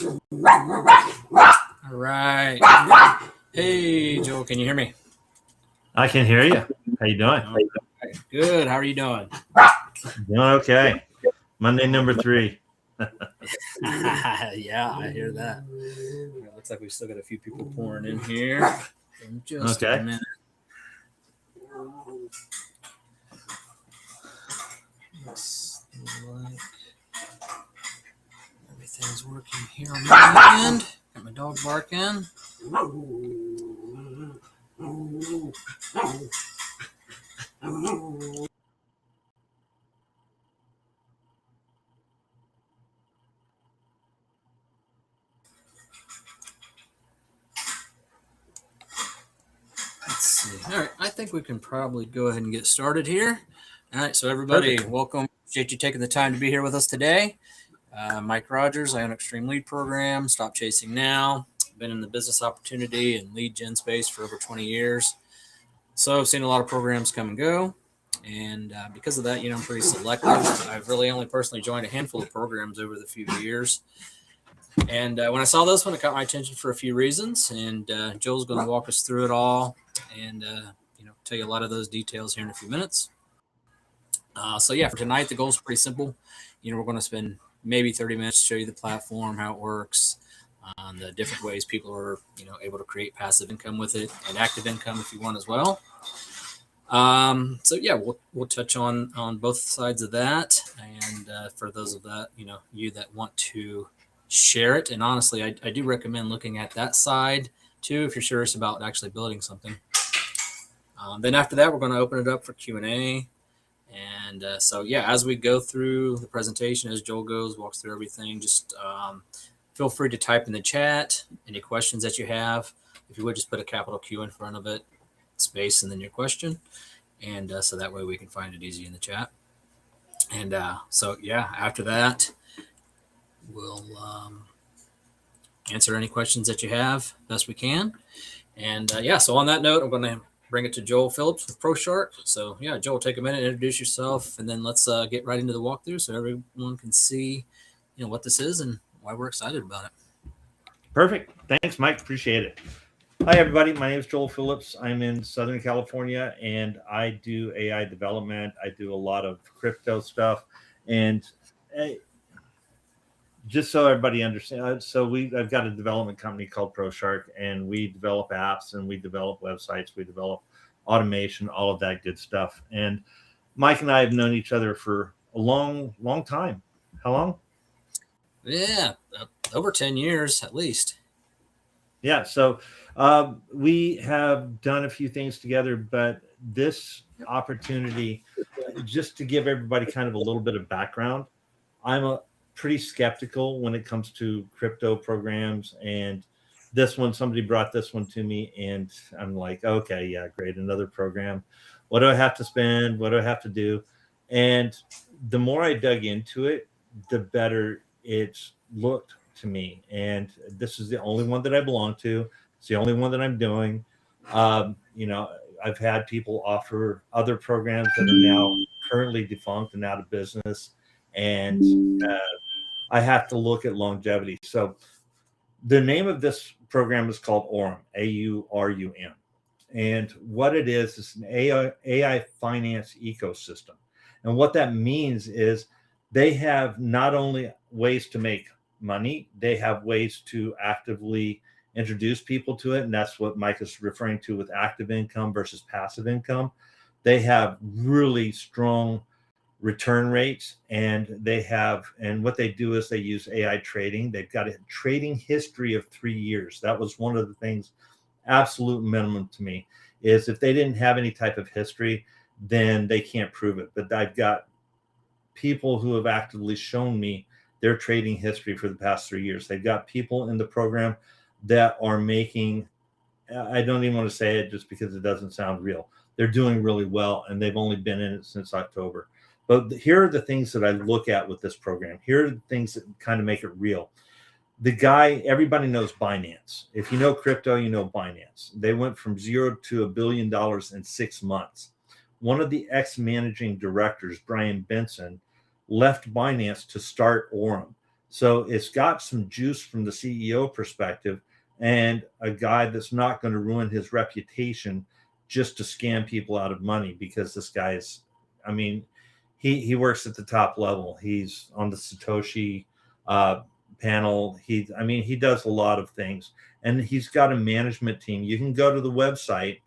All right. Hey, Joel, can you hear me? I can hear you. How you doing? All right. Good. How are you doing? Doing okay. Monday number 3. Yeah, I hear that. It looks like we still got a few people pouring in here. In just a Okay. minute. Looks like everything's working here on my end. Got my dog barking. Let's see. All right, I think we can probably go ahead and get started here. All right, so everybody, Perfect. welcome. Appreciate you taking the time to be here with us today. Mike Rogers, I own Extreme Lead Program. Stop Chasing Now. Been in the business opportunity and lead gen space for over 20 years. So I've seen a lot of programs come and go. And because of that, I'm pretty selective. I've really only personally joined a handful of programs over the few years. And when I saw this one, it caught my attention for a few reasons. And Joel's going to walk us through it all and tell you a lot of those details here in a few minutes. So yeah, for tonight, the goal is pretty simple. We're going to spend maybe 30 minutes to show you the platform, how it works, the different ways people are able to create passive income with it and active income if you want as well. So yeah, we'll touch on both sides of that. And for those of that, you that want to share it. And honestly, I do recommend looking at that side too if you're serious about actually building something. Then after that, we're going to open it up for Q&A. And so, yeah, as we go through the presentation, as Joel walks through everything, just feel free to type in the chat any questions that you have. If you would, just put a capital Q in front of it, space, and then your question. And so that way we can find it easy in the chat. And so, yeah, after that, we'll answer any questions that you have best we can. And yeah, so on that note, I'm going to bring it to Joel Phillips with ProShark. So yeah, Joel, take a minute, introduce yourself, and then let's get right into the walkthrough so everyone can see, what this is and why we're excited about it. Perfect. Thanks, Mike. Appreciate it. Hi, everybody. My name is Joel Phillips. I'm in Southern California, and I do AI development. I do a lot of crypto stuff. And just so everybody understands, I've got a development company called ProShark, and we develop apps and we develop websites, we develop automation, all of that good stuff. And Mike and I have known each other for a long time. How long? Yeah, over 10 years at least. Yeah, so we have done a few things together, but this opportunity, just to give everybody kind of a little bit of background, I'm pretty skeptical when it comes to crypto programs. And this one, somebody brought this one to me, and I'm like, okay, yeah, great, another program. What do I have to spend? What do I have to do? And the more I dug into it, the better it's looked to me. And this is the only one that I belong to. It's the only one that I'm doing. I've had people offer other programs that are now currently defunct and out of business. And I have to look at longevity. So the name of this program is called Aurum, AURUM. And what it is an AI finance ecosystem. And what that means is they have not only ways to make money, they have ways to actively introduce people to it. And that's what Mike is referring to with active income versus passive income. They have really strong return rates, and what they do is they use AI trading. They've got a trading history of 3 years. That was one of the things, absolute minimum to me, is if they didn't have any type of history, then they can't prove it. But I've got people who have actively shown me their trading history for the past 3 years. They've got people in the program that are making, I don't even want to say it just because it doesn't sound real. They're doing really well, and they've only been in it since October. But here are the things that I look at with this program. Here are the things that kind of make it real. The guy, everybody knows Binance. If you know crypto, you know Binance. They went from $0 to $1 billion in 6 months. One of the ex-managing directors, Brian Benson, left Binance to start Aurum. So it's got some juice from the CEO perspective, and a guy that's not going to ruin his reputation just to scam people out of money, because this guy is, I mean, he works at the top level. He's on the Satoshi panel. He does a lot of things, and he's got a management team. You can go to the website.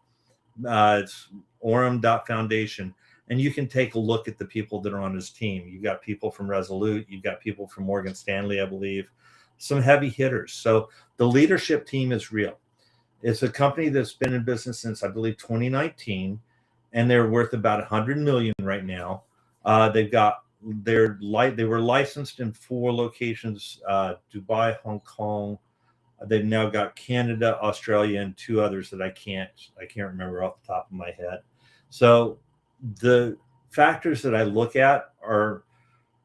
It's Foundation, and you can take a look at the people that are on his team. You've got people from Resolute, you've got people from Morgan Stanley, I believe, some heavy hitters. So the leadership team is real. It's a company that's been in business since, I believe, 2019, and they're worth about 100 million right now. They were licensed in 4 locations: Dubai, Hong Kong. They've now got Canada, Australia, and 2 others that I can't remember off the top of my head. So the factors that I look at are,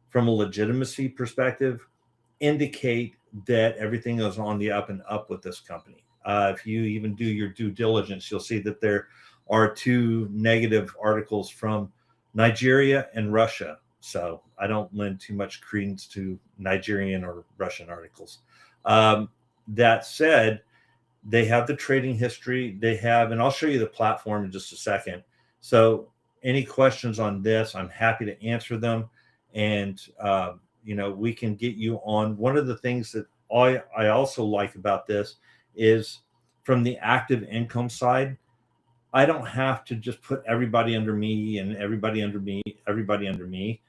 from a legitimacy perspective, indicate that everything is on the up and up with this company. If you even do your due diligence, you'll see that there are 2 negative articles from Nigeria and Russia. So I don't lend too much credence to Nigerian or Russian articles. That said, they have the trading history. And I'll show you the platform in just a second. So any questions on this, I'm happy to answer them. And, we can get you on. One of the things that I also like about this is, from the active income side, I don't have to just put everybody under me and everybody under me.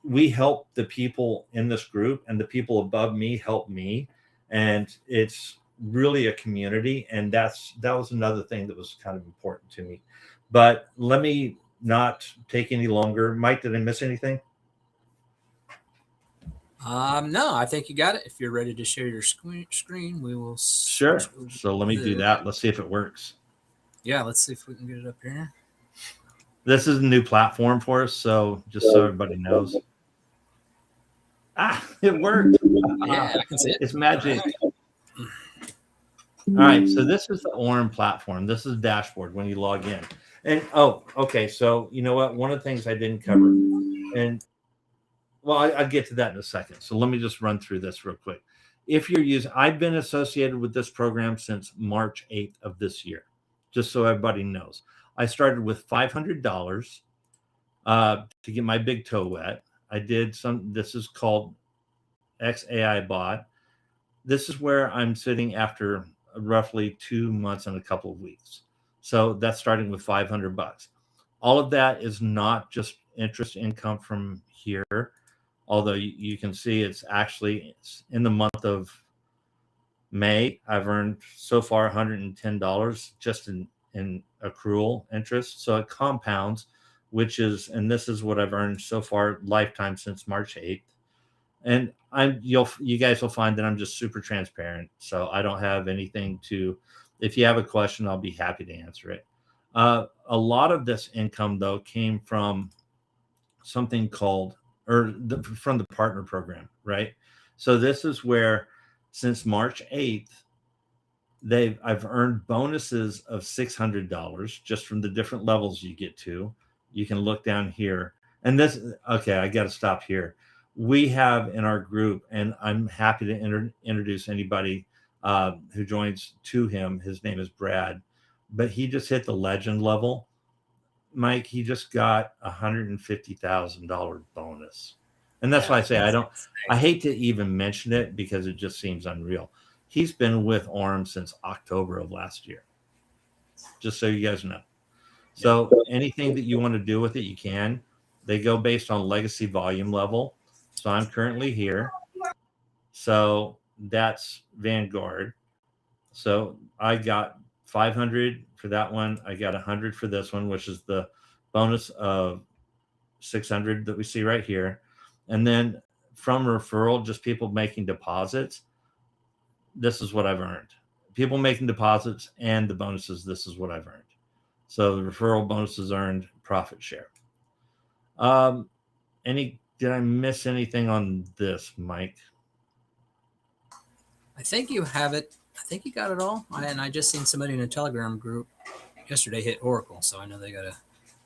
We help the people in this group, and the people above me help me. And it's really a community. And that was another thing that was kind of important to me. But let me not take any longer. Mike, did I miss anything? No, I think you got it. If you're ready to share your screen, we will. Sure. So let me do that. Let's see if it works. Yeah, let's see if we can get it up here. This is a new platform for us, so just so everybody knows. It worked. Yeah, I can see it. It's magic. All right, so this is the Orem platform. This is dashboard when you log in. And okay, so you know what? One of the things I didn't cover, and I'll get to that in a second. So let me just run through this real quick. I've been associated with this program since March 8th of this year, just so everybody knows. I started with $500 to get my big toe wet. I did this is called XAI Bot. This is where I'm sitting after roughly 2 months and a couple of weeks. So that's starting with $500. All of that is not just interest income from here, although you can see it's in the month of May. I've earned so far $110 just in accrual interest. So it compounds, and this is what I've earned so far lifetime since March 8th. And you guys will find that I'm just super transparent. So I don't have anything if you have a question, I'll be happy to answer it. A lot of this income, though, came from something called, from the partner program, right? So this is where, since March 8th, I've earned bonuses of $600 just from the different levels you get to. You can look down here. And I got to stop here. We have in our group, and I'm happy to introduce anybody who joins to him. His name is Brad, but he just hit the legend level. Mike, he just got $150,000 bonus. And that's why I say I hate to even mention it, because it just seems unreal. He's been with Orem since October of last year, just so you guys know. So anything that you want to do with it, you can. They go based on legacy volume level. So I'm currently here. So that's Vanguard. So I got 500 for that one. I got 100 for this one, which is the bonus of 600 that we see right here. And then from referral, just people making deposits, this is what I've earned. People making deposits and the bonuses, this is what I've earned. So the referral bonuses earned, profit share. Did I miss anything on this, Mike? I think you have it. I think you got it all. And I just seen somebody in a Telegram group yesterday hit Oracle, so I know they got a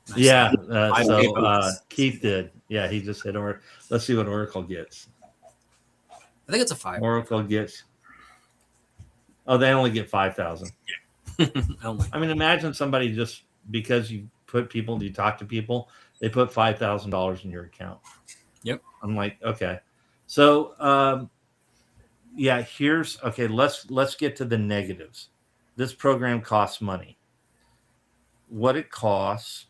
nice so Keith did. Yeah, he just hit Oracle. Let's see what Oracle gets. I think it's a 5. Oracle gets. Oh, they only get 5,000. Only. I mean, imagine somebody just because you talk to people, they put $5,000 in your account. Yep. I'm like, okay, so yeah, let's get to the negatives. This program costs money. What it costs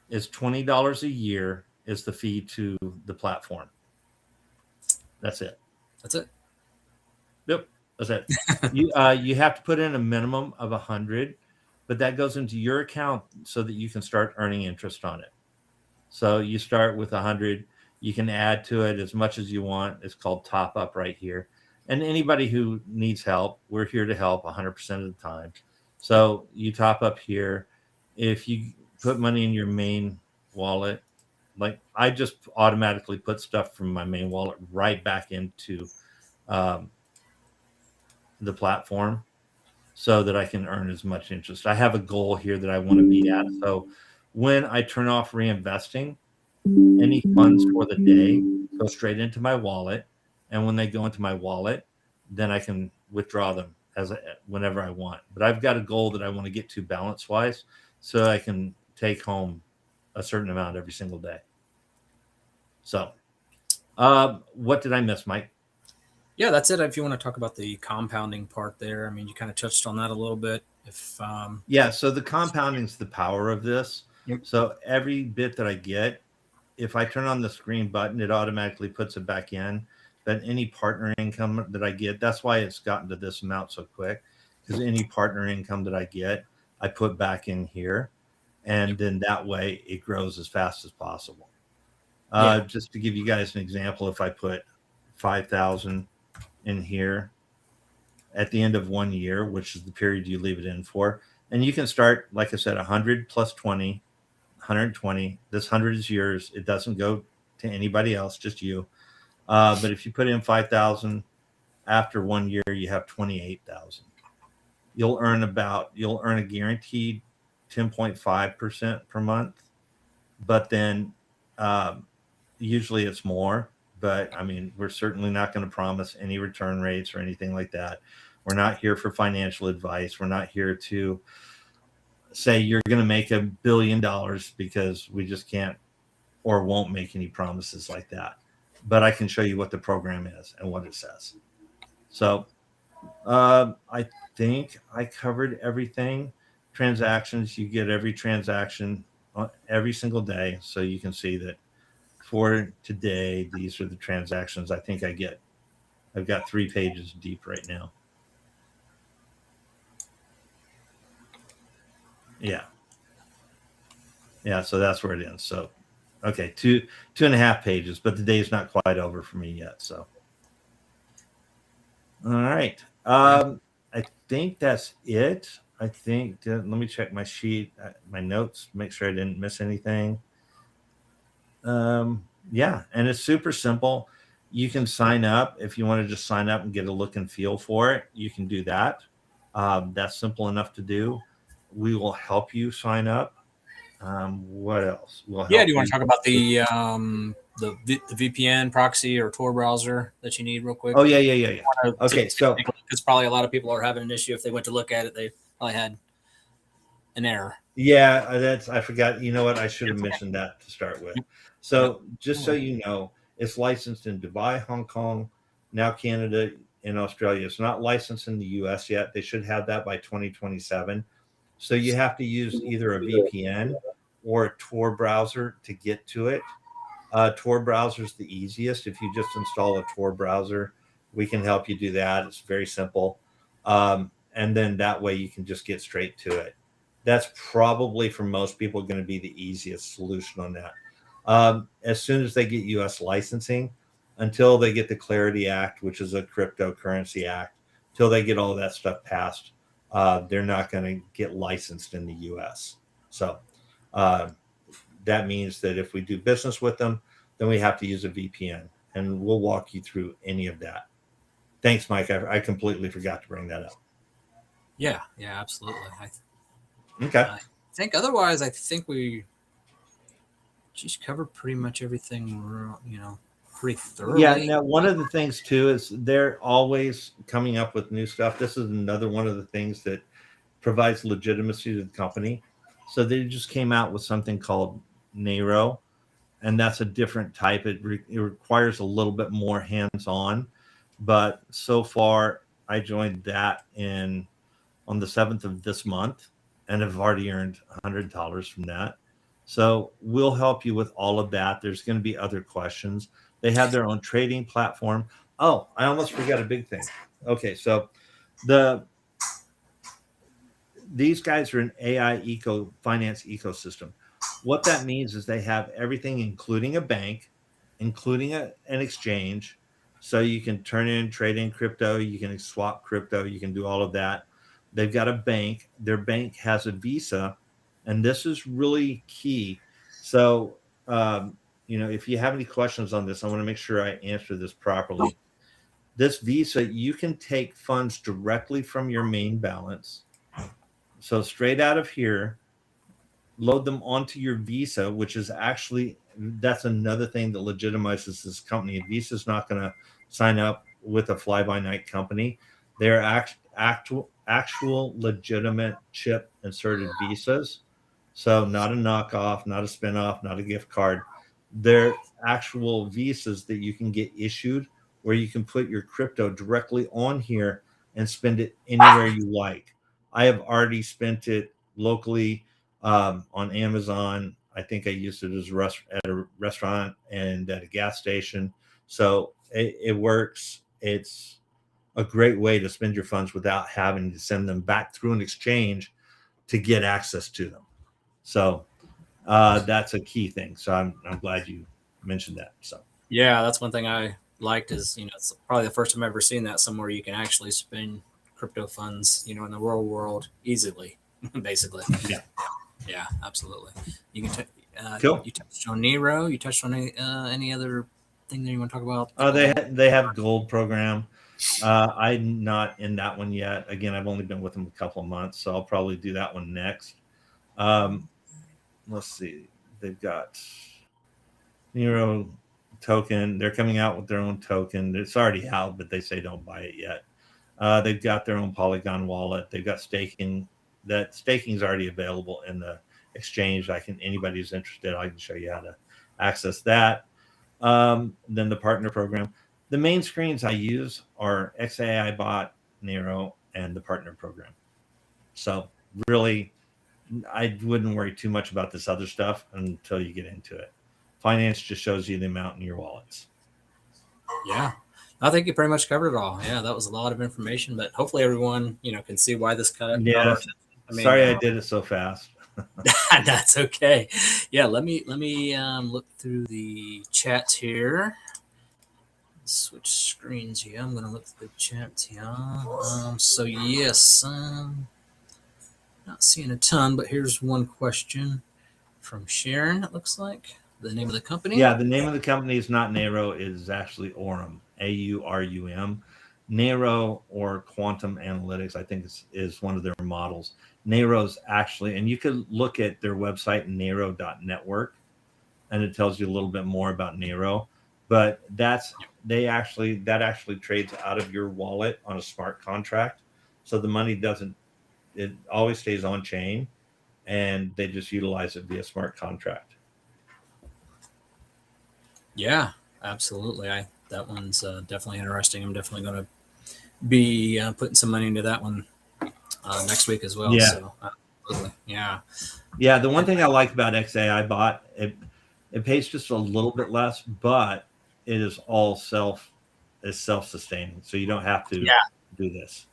is $20 a year is the fee to the platform. That's it. That's it. Yep, that's it. You have to put in a minimum of 100, but that goes into your account so that you can start earning interest on it. So you start with 100. You can add to it as much as you want. It's called top up right here. And anybody who needs help, we're here to help 100% of the time. So you top up here. If you put money in your main wallet, like I just automatically put stuff from my main wallet right back into um, the platform so that I can earn as much interest. I have a goal here that I want to be at. So when I turn off reinvesting, any funds for the day go straight into my wallet. And when they go into my wallet, then I can withdraw them whenever I want. But I've got a goal that I want to get to balance wise so I can take home a certain amount every single day. So what did I miss, Mike? Yeah, that's it. If you want to talk about the compounding part there, I mean, you kind of touched on that a little bit. Yeah, so the compounding is the power of this. Yep. So every bit that I get, if I turn on the screen button, it automatically puts it back in. But any partner income that I get, that's why it's gotten to this amount so quick, because any partner income that I get, I put back in here. And then that way it grows as fast as possible. Just to give you guys an example, if I put 5,000 in here at the end of 1 year, which is the period you leave it in for, and you can start, like I said, 100 plus 20, 120. This 100 is yours. It doesn't go to anybody else, just you. But if you put in 5,000 after 1 year, you have 28,000. You'll earn a guaranteed 10.5% per month, but then usually it's more. But I mean, we're certainly not going to promise any return rates or anything like that. We're not here for financial advice. We're not here to say you're going to make $1 billion, because we just can't or won't make any promises like that. But I can show you what the program is and what it says. So I think I covered everything. Transactions, you get every transaction every single day. So you can see that for today, these are the transactions I think I get. I've got 3 pages deep right now. Yeah, so that's where it ends. So, okay, 2.5 pages, but the day's not quite over for me yet. So, all right. I think that's it. Let me check my sheet, my notes, make sure I didn't miss anything. Yeah, and it's super simple. You can sign up if you want to just sign up and get a look and feel for it. You can do that. That's simple enough to do. We will help you sign up. What else? Do you want to talk about the VPN proxy or Tor browser that you need real quick? Oh, yeah. Okay, so because probably a lot of people are having an issue. If they went to look at it, they probably had an error. Yeah, I forgot. You know what? I should have mentioned that to start with. So just so you know, it's licensed in Dubai, Hong Kong, now Canada, and Australia. It's not licensed in the US yet. They should have that by 2027. So you have to use either a VPN or a Tor browser to get to it. Tor browser is the easiest. If you just install a Tor browser, we can help you do that. It's very simple. And then that way you can just get straight to it. That's probably for most people going to be the easiest solution on that. As soon as they get US licensing, until they get the Clarity Act, which is a cryptocurrency act, till they get all that stuff passed, they're not going to get licensed in the US. So that means that if we do business with them, then we have to use a VPN, and we'll walk you through any of that. Thanks, Mike. I completely forgot to bring that up. Yeah, absolutely. Okay. I think we just covered pretty much everything, pretty thoroughly. Yeah. Now, one of the things too is they're always coming up with new stuff. This is another one of the things that provides legitimacy to the company. So they just came out with something called Nero, and that's a different type. It requires a little bit more hands-on, but so far I joined that in on the 7th of this month and have already earned $100 from that. So we'll help you with all of that. There's going to be other questions. They have their own trading platform. Oh, I almost forgot a big thing. Okay, so these guys are an AI finance ecosystem. What that means is they have everything, including a bank, including an exchange. So you can turn in, trade in crypto, you can swap crypto, you can do all of that. They've got a bank. Their bank has a Visa, and this is really key. So, if you have any questions on this, I want to make sure I answer this properly. This Visa, you can take funds directly from your main balance. So straight out of here, load them onto your Visa, which is actually, that's another thing that legitimizes this company. Visa's not going to sign up with a fly-by-night company. They're actual legitimate chip inserted Visas. So not a knockoff, not a spin-off, not a gift card. They're actual Visas that you can get issued where you can put your crypto directly on here and spend it anywhere you like. I have already spent it locally on Amazon. I think I used it as at a restaurant and at a gas station. So it works. It's a great way to spend your funds without having to send them back through an exchange to get access to them. So that's a key thing. So I'm glad you mentioned that. So yeah, that's one thing I liked is, it's probably the first time I've ever seen that somewhere you can actually spend crypto funds, in the real world easily, basically. Yeah. Yeah, absolutely. You can cool. You touched on Nero. You touched on any other thing that you want to talk about? They have gold program. I'm not in that one yet. Again, I've only been with them a couple of months, so I'll probably do that one next. Let's see. They've got Nero token. They're coming out with their own token. It's already out, but they say don't buy it yet. They've got their own Polygon wallet. They've got staking. That staking is already available in the exchange. Anybody who's interested, I can show you how to access that. Then the partner program. The main screens I use are XAI Bot, Nero, and the partner program. So really, I wouldn't worry too much about this other stuff until you get into it. Finance just shows you the amount in your wallets. Yeah. I think you pretty much covered it all. Yeah, that was a lot of information, but hopefully everyone, can see why this cut. Yeah. Sorry, I did it so fast. That's okay. Yeah, let me look through the chat here. Switch screens here. I'm gonna look through the chat here. So yes, not seeing a ton, but here's one question from Sharon. It looks like the name of the company. Yeah, the name of the company is not Nero. It is actually Aurum, AURUM. Nero or Quantum Analytics, I think is one of their models. Nero's actually, and you could look at their website, nero.network, and it tells you a little bit more about Nero. But that actually trades out of your wallet on a smart contract. So the money it always stays on chain, and they just utilize it via smart contract. Yeah, absolutely. That one's definitely interesting. I'm definitely going to be putting some money into that one next week as well. Yeah. So, absolutely. Yeah. Yeah. The one thing I like about XAI Bot, it pays just a little bit less, but it is all self-sustaining. So you don't have to do this.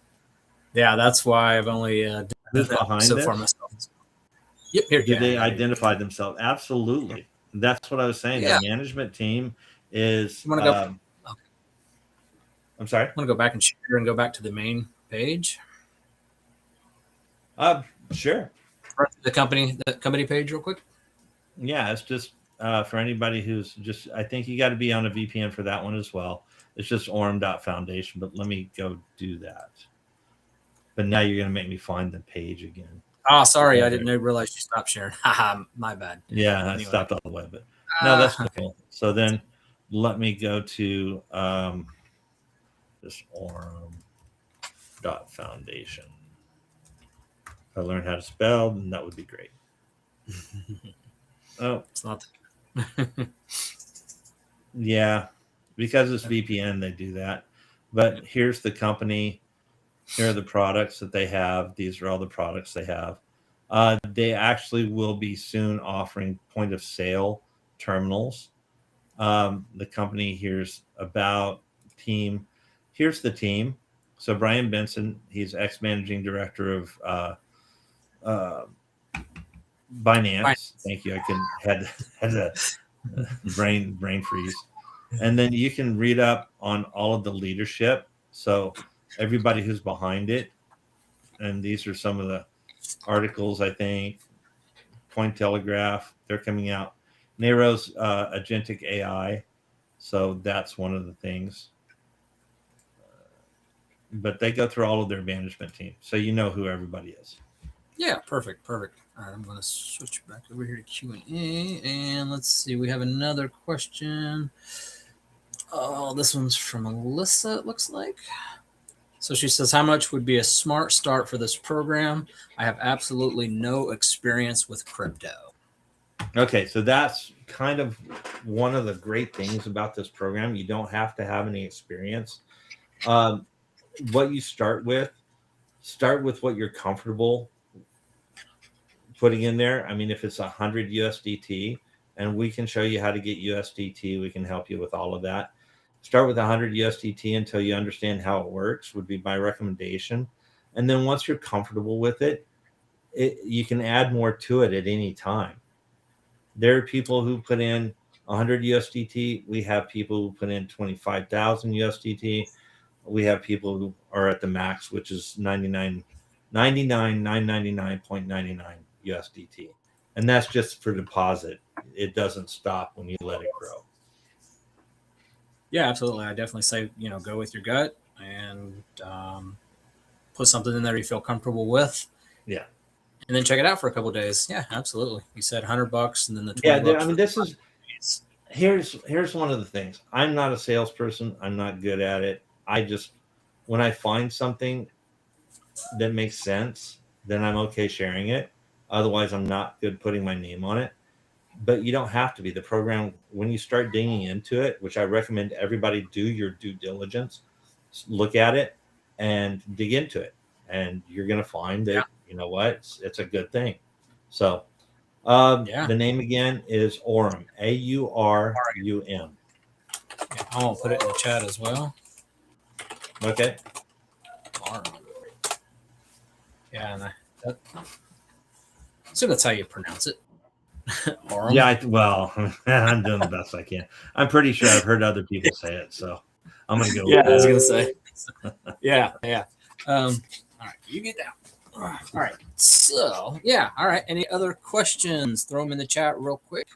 Yeah, that's why I've only done that so far myself. Yep. Here. Do they identify themselves? Absolutely. That's what I was saying. Yeah. The management team is. I'm sorry. I'm going to go back and share and go back to the main page. Sure. The company page real quick. Yeah, it's just for anybody who's just. I think you got to be on a VPN for that one as well. It's just aurum.foundation, but let me go do that. But now you're going to make me find the page again. Oh, sorry. I didn't realize you stopped sharing. Haha, my bad. Yeah, anyway. I stopped all the way, but no, that's cool. Okay. So then let me go to this Foundation. If I learn how to spell, then that would be great. Oh, It's not. yeah, because it's VPN, they do that. But here's the company. Here are the products that they have. These are all the products they have. They actually will be soon offering point of sale terminals. The company here's about team. Here's the team. So Brian Benson, he's ex-managing director of uh, Binance. Thank you. I had a brain freeze. And then you can read up on all of the leadership. So everybody who's behind it. And these are some of the articles, I think. Cointelegraph, they're coming out. Nero's agentic AI. So that's one of the things. But they go through all of their management team. So you know who everybody is. Yeah, perfect. All right, I'm going to switch back over here to Q&A. And let's see, we have another question. Oh, this one's from Alyssa, it looks like. So she says, how much would be a smart start for this program? I have absolutely no experience with crypto. Okay, so that's kind of one of the great things about this program. You don't have to have any experience. What you start with what you're comfortable putting in there. I mean, if it's 100 USDT, and we can show you how to get USDT, we can help you with all of that. Start with 100 USDT until you understand how it works would be my recommendation. And then once you're comfortable with it, you can add more to it at any time. There are people who put in 100 USDT. We have people who put in 25,000 USDT. We have people who are at the max, which is 999.99 USDT. And that's just for deposit. It doesn't stop when you let it grow. Yeah, absolutely. I definitely say, go with your gut and put something in there you feel comfortable with. Yeah. And then check it out for a couple of days. Yeah, absolutely. You said $100 and then the 20 bucks. I mean, this is here's one of the things. I'm not a salesperson. I'm not good at it. I just, when I find something that makes sense, then I'm okay sharing it. Otherwise, I'm not good putting my name on it. But you don't have to be. The program, when you start digging into it, which I recommend everybody do your due diligence, look at it and dig into it. And you're going to find that, you know what, it's a good thing. So the name again is Aurum, AURUM. Yeah, I'm going to put it in the chat as well. Okay. Aurum. Yeah, I assume that's how you pronounce it. Aurum. Yeah, I'm doing the best I can. I'm pretty sure I've heard other people say it, so I'm going to go with I was going to say. Yeah. All right, you get down. All right. So, all right. Any other questions? Throw them in the chat real quick.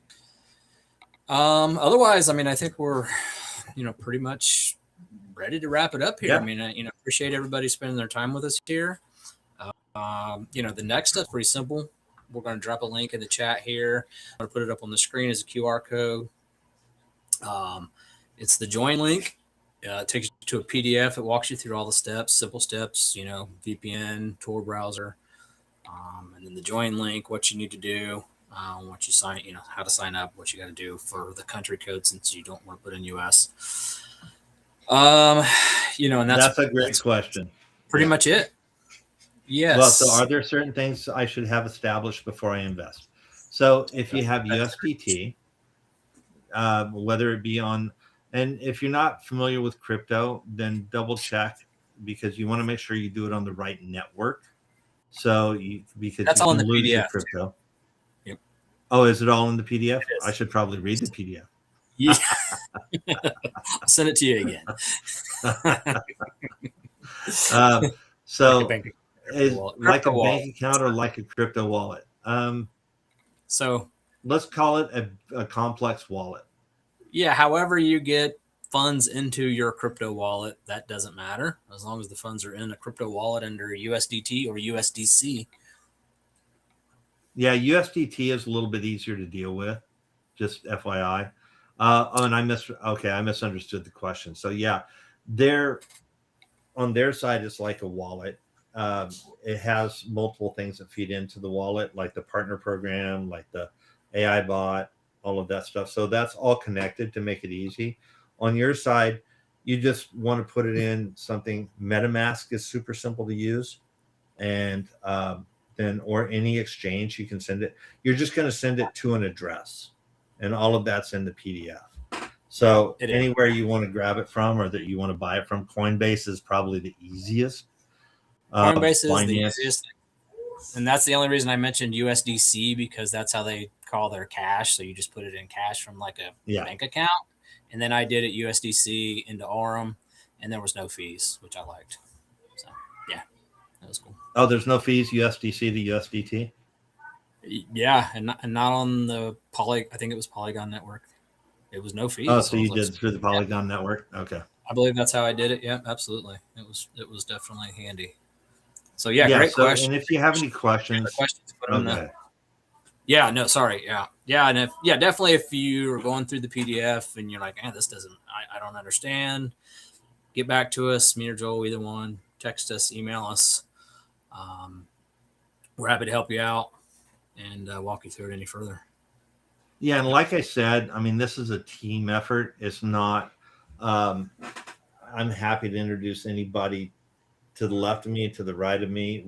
Otherwise, I mean, I think we're, pretty much ready to wrap it up here. Yeah. I mean, appreciate everybody spending their time with us here. The next step's pretty simple. We're going to drop a link in the chat here. I'm going to put it up on the screen as a QR code. It's the join link. It takes you to a PDF. It walks you through all the steps, simple steps, VPN, Tor browser, and then the join link, what you need to do, once you sign, how to sign up, what you got to do for the country code since you don't want to put in US. And that's a great question. Pretty much it. Yes. Well, so are there certain things I should have established before I invest? So if you have USDT, whether it be on, and if you're not familiar with crypto, then double check because you want to make sure you do it on the right network. So because that's you all can in the lose PDF. your crypto. Yep. Oh, is it all in the PDF? I should probably read the PDF. Yeah. I'll send it to you again. So like a bank account or like a crypto wallet. So let's call it a complex wallet. Yeah, however you get funds into your crypto wallet, that doesn't matter as long as the funds are in a crypto wallet under USDT or USDC. Yeah, USDT is a little bit easier to deal with, just FYI. And I misunderstood the question. So yeah, they're on their side. It's like a wallet. It has multiple things that feed into the wallet, like the partner program, like the AI bot, all of that stuff. So that's all connected to make it easy. On your side, you just want to put it in something. MetaMask is super simple to use, and then or any exchange you can send it. You're just going to send it to an address, and all of that's in the PDF. So It is. anywhere you want to grab it from, or that you want to buy it from, Coinbase is probably the easiest. Coinbase is the Binance, easiest thing. And that's the only reason I mentioned USDC, because that's how they call their cash. So you just put it in cash from like a yeah. bank account. And then I did it USDC into Aurum, and there was no fees, which I liked. So yeah, that was cool. Oh, there's no fees USDC to USDT. Yeah, and not on the I think it was Polygon Network. It was no fees. Oh, so you like, did through the Polygon network? Okay. I believe that's how I did it. Yeah, absolutely. It was definitely handy. So yeah, great question. And if you have any questions, put them in the. Yeah, no, sorry. And definitely if you're going through the PDF and you're like, this doesn't, I don't understand, get back to us, me or Joel, either one. Text us, email us. We're happy to help you out and walk you through it any further. Yeah, and like I said, I mean, this is a team effort. It's not. I'm happy to introduce anybody to the left of me, to the right of me.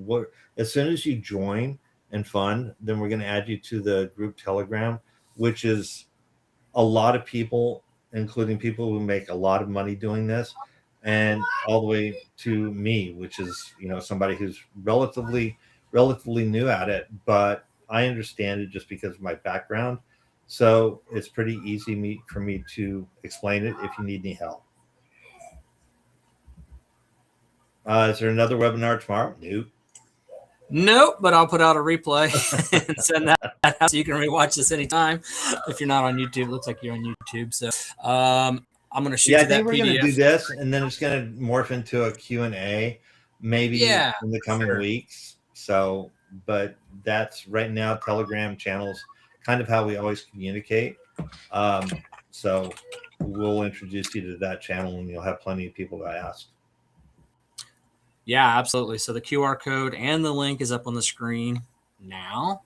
As soon as you join and fund, then we're going to add you to the group Telegram, which is a lot of people, including people who make a lot of money doing this, and all the way to me, which is somebody who's relatively new at it, but I understand it just because of my background. So it's pretty easy for me to explain it if you need any help. Is there another webinar tomorrow? Nope, but I'll put out a replay and send that out so you can rewatch this anytime. If you're not on YouTube, it looks like you're on YouTube. So I'm going to shoot you that PDF. I think we're going to do this, and then it's going to morph into a Q&A maybe in the coming weeks. So, but that's right now, Telegram channels, kind of how we always communicate. So we'll introduce you to that channel, and you'll have plenty of people to ask. Yeah, absolutely. So the QR code and the link is up on the screen now.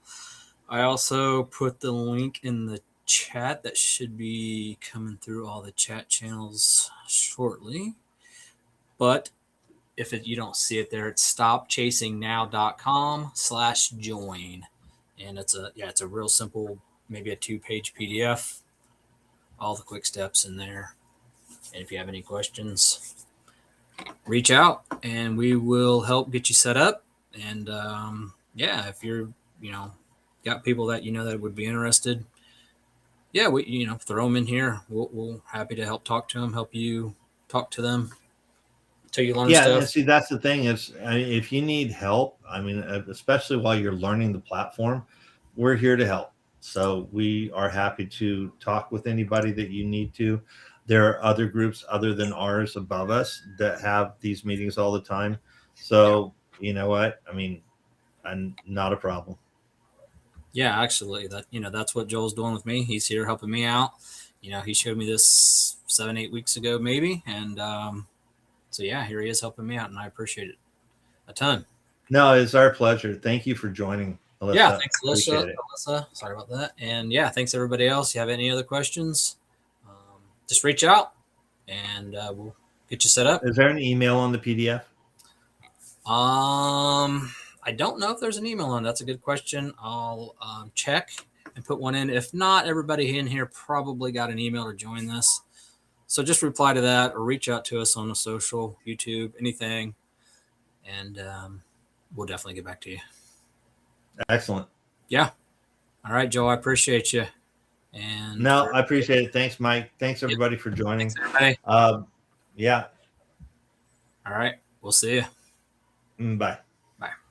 I also put the link in the chat that should be coming through all the chat channels shortly. But if you don't see it there, it's stopchasingnow.com/join. And it's a real simple, maybe a 2-page PDF, all the quick steps in there. And if you have any questions, reach out and we will help get you set up. And if you're got people that that would be interested, we throw them in here. We'll happy to help talk to them, help you talk to them until you learn stuff. And see, that's the thing is, if you need help, especially while you're learning the platform, we're here to help. So we are happy to talk with anybody that you need to. There are other groups other than ours above us that have these meetings all the time. So you know what? I'm not a problem. Yeah, actually, that's what Joel's doing with me. He's here helping me out. He showed me this 7-8 weeks ago, maybe. And so here he is helping me out, and I appreciate it a ton. No, it's our pleasure. Thank you for joining, Alyssa. Yeah, thanks, Alyssa. Sorry about that. And thanks everybody else. You have any other questions? Just reach out and we'll get you set up. Is there an email on the PDF? I don't know if there's an email on. That's a good question. I'll check and put one in. If not, everybody in here probably got an email to join this. So just reply to that or reach out to us on the social, YouTube, anything. And we'll definitely get back to you. Excellent. Yeah. All right, Joe, I appreciate you. And I appreciate it. Thanks, Mike. Thanks everybody for joining. Thanks, everybody. Yeah. All right. We'll see you. Bye.